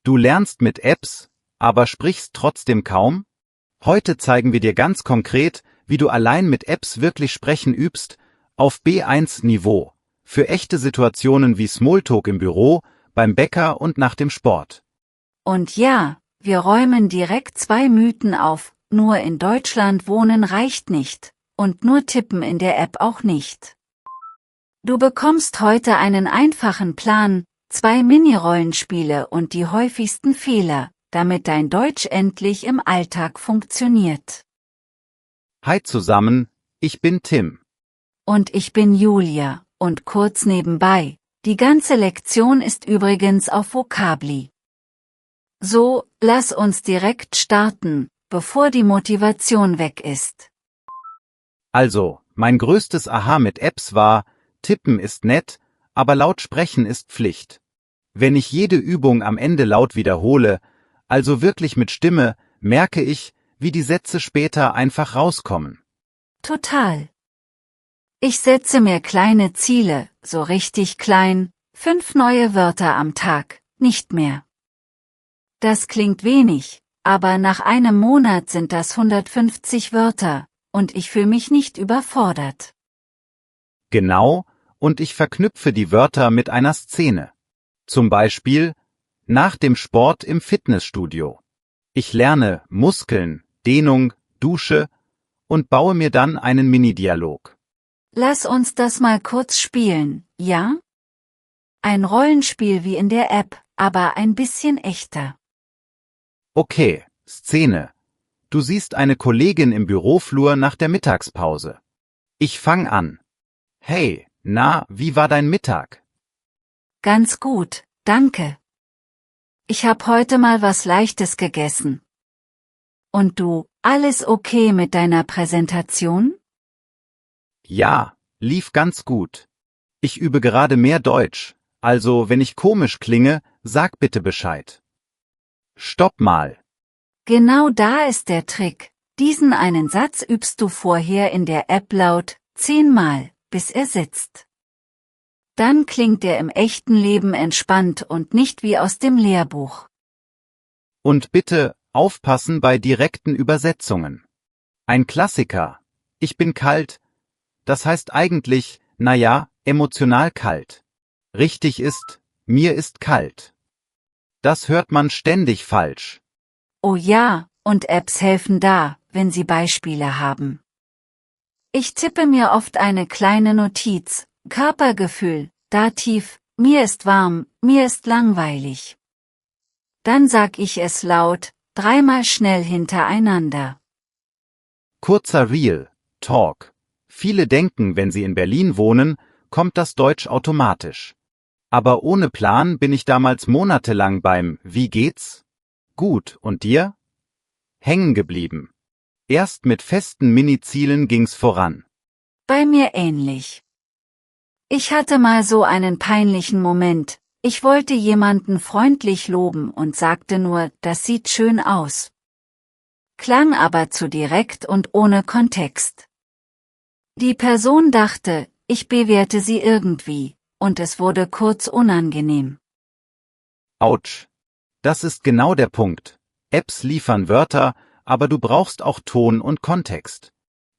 Du lernst mit Apps, aber sprichst trotzdem kaum? Heute zeigen wir dir ganz konkret, wie du allein mit Apps wirklich sprechen übst, auf B1-Niveau, für echte Situationen wie Smalltalk im Büro, beim Bäcker und nach dem Sport. Und ja, wir räumen direkt 2 Mythen auf, nur in Deutschland wohnen reicht nicht, und nur tippen in der App auch nicht. Du bekommst heute einen einfachen Plan, 2 Mini-Rollenspiele und die häufigsten Fehler, damit dein Deutsch endlich im Alltag funktioniert. Hi zusammen, ich bin Tim. Und ich bin Julia, und kurz nebenbei, die ganze Lektion ist übrigens auf Vocabli. So, lass uns direkt starten, bevor die Motivation weg ist. Also, mein größtes Aha mit Apps war, Tippen ist nett, aber laut sprechen ist Pflicht. Wenn ich jede Übung am Ende laut wiederhole, also wirklich mit Stimme, merke ich, wie die Sätze später einfach rauskommen. Total. Ich setze mir kleine Ziele, so richtig klein, 5 neue Wörter am Tag, nicht mehr. Das klingt wenig, aber nach einem Monat sind das 150 Wörter, und ich fühle mich nicht überfordert. Genau, und ich verknüpfe die Wörter mit einer Szene. Zum Beispiel, nach dem Sport im Fitnessstudio. Ich lerne Muskeln, Dehnung, Dusche und baue mir dann einen Mini-Dialog. Lass uns das mal kurz spielen, ja? Ein Rollenspiel wie in der App, aber ein bisschen echter. Okay, Szene. Du siehst eine Kollegin im Büroflur nach der Mittagspause. Ich fang an. Hey, na, wie war dein Mittag? Ganz gut, danke. Ich hab heute mal was Leichtes gegessen. Und du, alles okay mit deiner Präsentation? Ja, lief ganz gut. Ich übe gerade mehr Deutsch, also wenn ich komisch klinge, sag bitte Bescheid. Stopp mal. Genau da ist der Trick. Diesen einen Satz übst du vorher in der App laut, 10-mal, bis er sitzt. Dann klingt er im echten Leben entspannt und nicht wie aus dem Lehrbuch. Und bitte aufpassen bei direkten Übersetzungen. Ein Klassiker. Ich bin kalt. Das heißt eigentlich, naja, emotional kalt. Richtig ist, mir ist kalt. Das hört man ständig falsch. Oh ja, und Apps helfen da, wenn sie Beispiele haben. Ich tippe mir oft eine kleine Notiz, Körpergefühl, Dativ, mir ist warm, mir ist langweilig. Dann sag ich es laut, 3-mal schnell hintereinander. Kurzer Reel, Talk. Viele denken, wenn sie in Berlin wohnen, kommt das Deutsch automatisch. Aber ohne Plan bin ich damals monatelang beim Wie geht's? Gut, und dir? Hängen geblieben. Erst mit festen Mini-Zielen ging's voran. Bei mir ähnlich. Ich hatte mal so einen peinlichen Moment, ich wollte jemanden freundlich loben und sagte nur, das sieht schön aus. Klang aber zu direkt und ohne Kontext. Die Person dachte, ich bewerte sie irgendwie, und es wurde kurz unangenehm. Autsch. Das ist genau der Punkt. Apps liefern Wörter, aber du brauchst auch Ton und Kontext.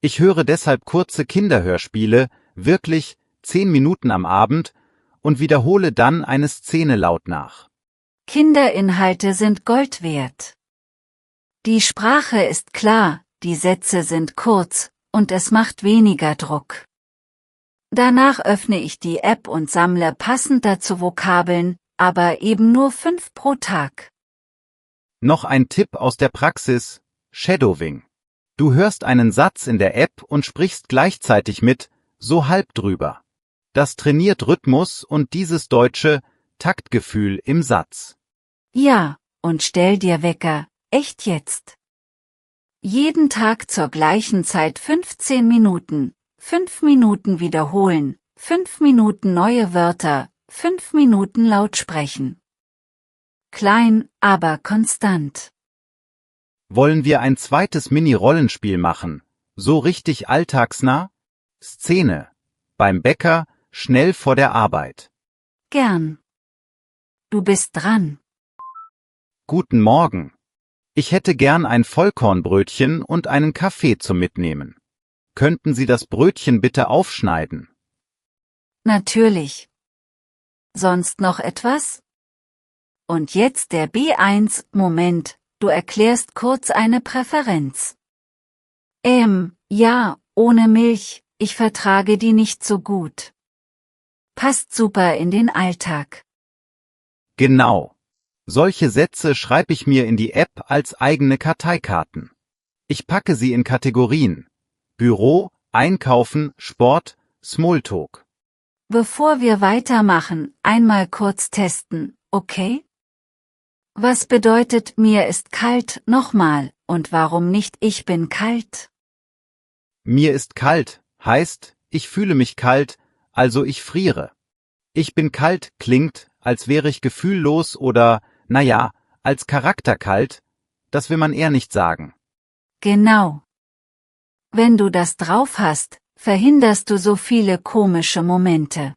Ich höre deshalb kurze Kinderhörspiele, wirklich 10 Minuten am Abend, und wiederhole dann eine Szene laut nach. Kinderinhalte sind Gold wert. Die Sprache ist klar, die Sätze sind kurz, und es macht weniger Druck. Danach öffne ich die App und sammle passend dazu Vokabeln, aber eben nur 5 pro Tag. Noch ein Tipp aus der Praxis: Shadowing. Du hörst einen Satz in der App und sprichst gleichzeitig mit, so halb drüber. Das trainiert Rhythmus und dieses deutsche Taktgefühl im Satz. Ja, und stell dir Wecker, echt jetzt. Jeden Tag zur gleichen Zeit 15 Minuten, 5 Minuten wiederholen, 5 Minuten neue Wörter, 5 Minuten laut sprechen. Klein, aber konstant. Wollen wir ein zweites Mini-Rollenspiel machen? So richtig alltagsnah? Szene. Beim Bäcker, schnell vor der Arbeit. Gern. Du bist dran. Guten Morgen. Ich hätte gern ein Vollkornbrötchen und einen Kaffee zum Mitnehmen. Könnten Sie das Brötchen bitte aufschneiden? Natürlich. Sonst noch etwas? Und jetzt der B1, Moment, du erklärst kurz eine Präferenz. Ja, ohne Milch, ich vertrage die nicht so gut. Passt super in den Alltag. Genau. Solche Sätze schreibe ich mir in die App als eigene Karteikarten. Ich packe sie in Kategorien: Büro, Einkaufen, Sport, Smalltalk. Bevor wir weitermachen, einmal kurz testen, okay? Was bedeutet mir ist kalt nochmal und warum nicht ich bin kalt? Mir ist kalt heißt, ich fühle mich kalt, also ich friere. Ich bin kalt klingt, als wäre ich gefühllos oder, naja, als Charakter kalt, das will man eher nicht sagen. Genau. Wenn du das drauf hast, verhinderst du so viele komische Momente.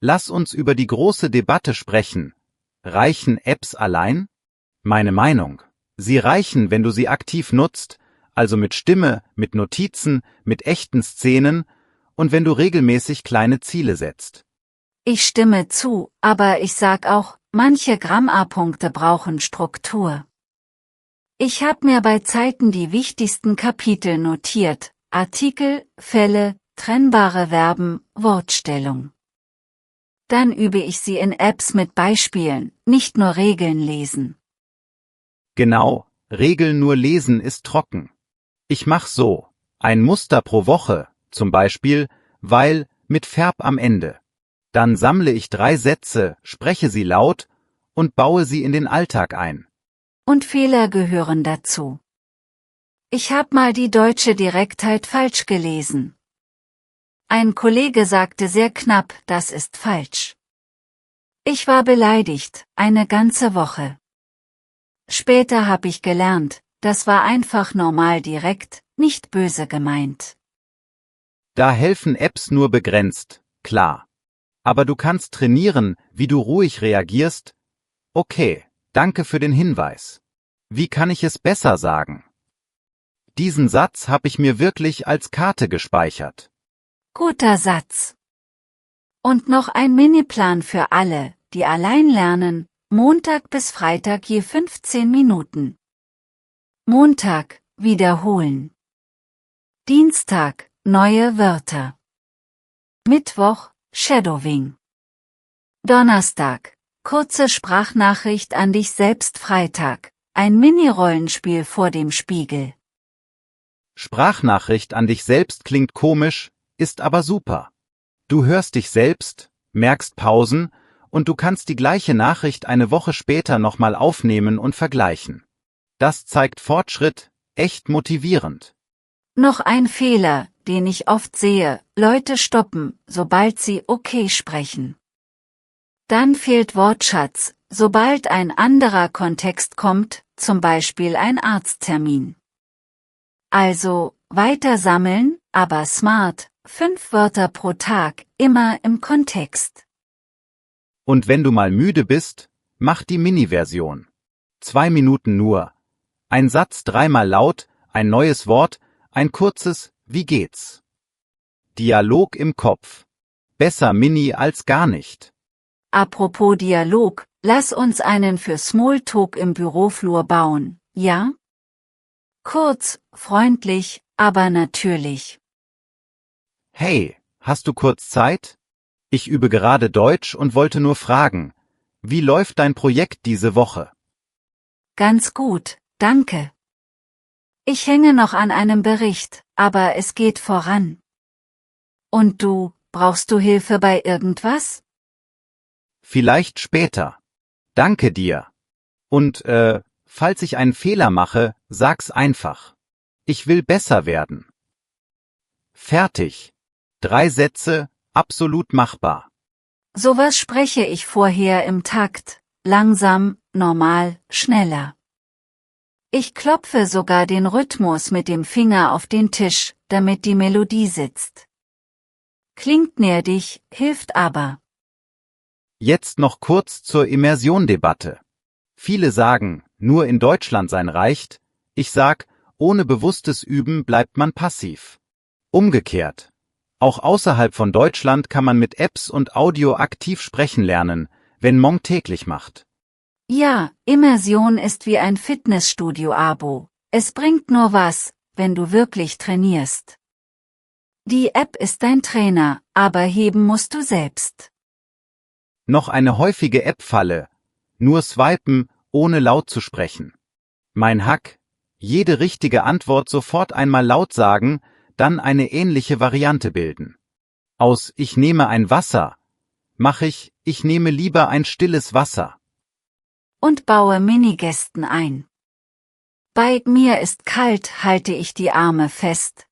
Lass uns über die große Debatte sprechen. Reichen Apps allein? Meine Meinung. Sie reichen, wenn du sie aktiv nutzt, also mit Stimme, mit Notizen, mit echten Szenen und wenn du regelmäßig kleine Ziele setzt. Ich stimme zu, aber ich sag auch, manche Gramm-A-Punkte brauchen Struktur. Ich hab mir bei Zeiten die wichtigsten Kapitel notiert: Artikel, Fälle, trennbare Verben, Wortstellung. Dann übe ich sie in Apps mit Beispielen, nicht nur Regeln lesen. Genau, Regeln nur lesen ist trocken. Ich mach so, ein Muster pro Woche, zum Beispiel, weil, mit Verb am Ende. Dann sammle ich 3 Sätze, spreche sie laut und baue sie in den Alltag ein. Und Fehler gehören dazu. Ich hab mal die deutsche Direktheit falsch gelesen. Ein Kollege sagte sehr knapp, das ist falsch. Ich war beleidigt, eine ganze Woche. Später hab ich gelernt, das war einfach normal direkt, nicht böse gemeint. Da helfen Apps nur begrenzt, klar. Aber du kannst trainieren, wie du ruhig reagierst. Okay, danke für den Hinweis. Wie kann ich es besser sagen? Diesen Satz habe ich mir wirklich als Karte gespeichert. Guter Satz. Und noch ein Miniplan für alle, die allein lernen, Montag bis Freitag je 15 Minuten. Montag, wiederholen. Dienstag, neue Wörter. Mittwoch, Shadowing. Donnerstag, kurze Sprachnachricht an dich selbst. Freitag, ein Mini-Rollenspiel vor dem Spiegel. Sprachnachricht an dich selbst klingt komisch, ist aber super. Du hörst dich selbst, merkst Pausen und du kannst die gleiche Nachricht eine Woche später nochmal aufnehmen und vergleichen. Das zeigt Fortschritt, echt motivierend. Noch ein Fehler, den ich oft sehe: Leute stoppen, sobald sie okay sprechen. Dann fehlt Wortschatz, sobald ein anderer Kontext kommt, zum Beispiel ein Arzttermin. Also, weiter sammeln, aber smart, 5 Wörter pro Tag, immer im Kontext. Und wenn du mal müde bist, mach die Mini-Version. 2 Minuten nur. Ein Satz 3-mal laut, ein neues Wort, ein kurzes Wie geht's? Dialog im Kopf. Besser Mini als gar nicht. Apropos Dialog, lass uns einen für Smalltalk im Büroflur bauen, ja? Kurz, freundlich, aber natürlich. Hey, hast du kurz Zeit? Ich übe gerade Deutsch und wollte nur fragen, wie läuft dein Projekt diese Woche? Ganz gut, danke. Ich hänge noch an einem Bericht, aber es geht voran. Und du, brauchst du Hilfe bei irgendwas? Vielleicht später. Danke dir. Und, falls ich einen Fehler mache, sag's einfach. Ich will besser werden. Fertig. 3 Sätze, absolut machbar. Sowas spreche ich vorher im Takt, langsam, normal, schneller. Ich klopfe sogar den Rhythmus mit dem Finger auf den Tisch, damit die Melodie sitzt. Klingt nerdig, hilft aber. Jetzt noch kurz zur Immersion-Debatte. Viele sagen, nur in Deutschland sein reicht. Ich sag, ohne bewusstes Üben bleibt man passiv. Umgekehrt. Auch außerhalb von Deutschland kann man mit Apps und Audio aktiv sprechen lernen, wenn Monk täglich macht. Ja, Immersion ist wie ein Fitnessstudio-Abo. Es bringt nur was, wenn du wirklich trainierst. Die App ist dein Trainer, aber heben musst du selbst. Noch eine häufige App-Falle. Nur swipen, ohne laut zu sprechen. Mein Hack: jede richtige Antwort sofort einmal laut sagen, dann eine ähnliche Variante bilden. Aus "Ich nehme ein Wasser" mache ich nehme lieber ein stilles Wasser. Und baue Minigesten ein. Bei "Mir ist kalt" halte ich die Arme fest.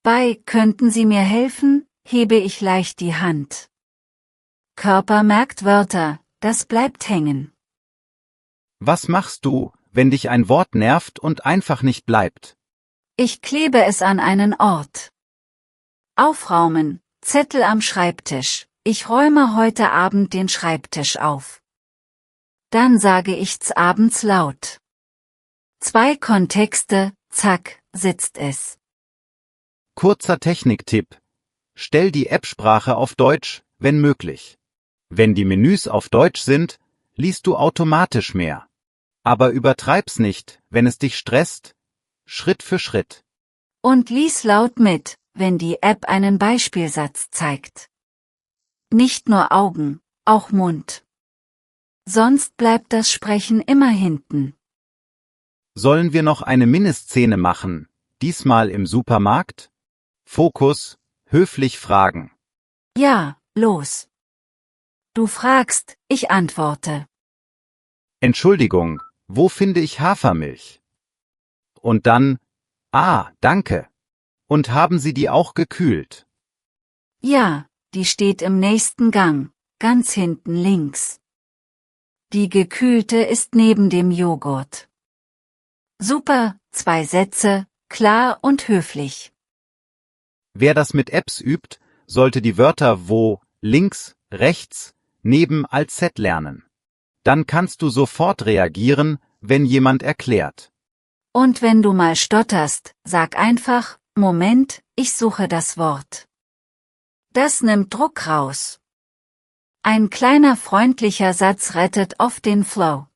Bei "Könnten Sie mir helfen" hebe ich leicht die Hand. Körper merkt Wörter, das bleibt hängen. Was machst du, wenn dich ein Wort nervt und einfach nicht bleibt? Ich klebe es an einen Ort. Aufräumen, Zettel am Schreibtisch. Ich räume heute Abend den Schreibtisch auf. Dann sage ich's abends laut. 2 Kontexte, zack, sitzt es. Kurzer Techniktipp: Stell die App-Sprache auf Deutsch, wenn möglich. Wenn die Menüs auf Deutsch sind, liest du automatisch mehr. Aber übertreib's nicht, wenn es dich stresst. Schritt für Schritt. Und lies laut mit, wenn die App einen Beispielsatz zeigt. Nicht nur Augen, auch Mund. Sonst bleibt das Sprechen immer hinten. Sollen wir noch eine Miniszene machen, diesmal im Supermarkt? Fokus: höflich fragen. Ja, los. Du fragst, ich antworte. Entschuldigung, wo finde ich Hafermilch? Und dann: danke. Und haben Sie die auch gekühlt? Ja, die steht im nächsten Gang, ganz hinten links. Die gekühlte ist neben dem Joghurt. Super, 2 Sätze, klar und höflich. Wer das mit Apps übt, sollte die Wörter wo, links, rechts, neben als Set lernen. Dann kannst du sofort reagieren, wenn jemand erklärt. Und wenn du mal stotterst, sag einfach: Moment, ich suche das Wort. Das nimmt Druck raus. Ein kleiner freundlicher Satz rettet oft den Flow.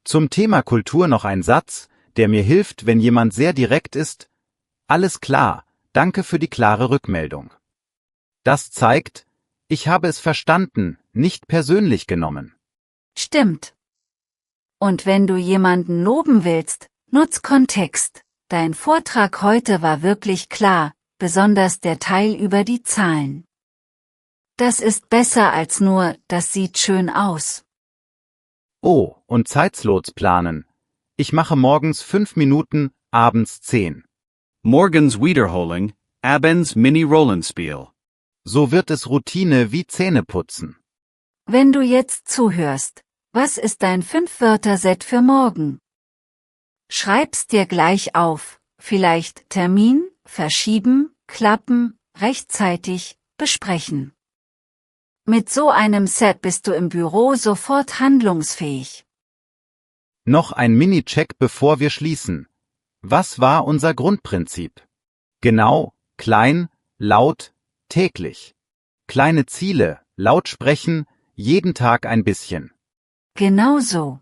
Zum Thema Kultur noch ein Satz, der mir hilft, wenn jemand sehr direkt ist: Alles klar, danke für die klare Rückmeldung. Das zeigt, ich habe es verstanden, nicht persönlich genommen. Stimmt. Und wenn du jemanden loben willst, nutz Kontext. Dein Vortrag heute war wirklich klar, besonders der Teil über die Zahlen. Das ist besser als nur, das sieht schön aus. Oh, und Zeitslots planen. Ich mache morgens 5 Minuten, abends 10. Morgens Wiederholung, abends Mini-Rollenspiel. So wird es Routine wie Zähneputzen. Wenn du jetzt zuhörst, was ist dein 5-Wörter-Set für morgen? Schreib's dir gleich auf, vielleicht Termin, verschieben, klappen, rechtzeitig, besprechen. Mit so einem Set bist du im Büro sofort handlungsfähig. Noch ein Mini-Check bevor wir schließen. Was war unser Grundprinzip? Genau, klein, laut, täglich. Kleine Ziele, laut sprechen, jeden Tag ein bisschen. Genau so.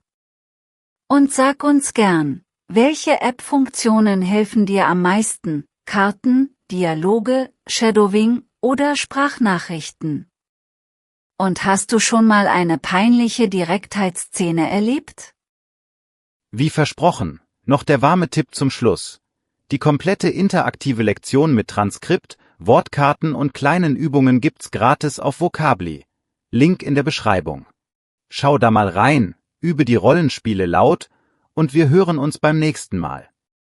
Und sag uns gern, welche App-Funktionen helfen dir am meisten? Karten, Dialoge, Shadowing oder Sprachnachrichten? Und hast du schon mal eine peinliche Direktheitsszene erlebt? Wie versprochen, noch der warme Tipp zum Schluss. Die komplette interaktive Lektion mit Transkript, Wortkarten und kleinen Übungen gibt's gratis auf Vocably. Link in der Beschreibung. Schau da mal rein, übe die Rollenspiele laut und wir hören uns beim nächsten Mal.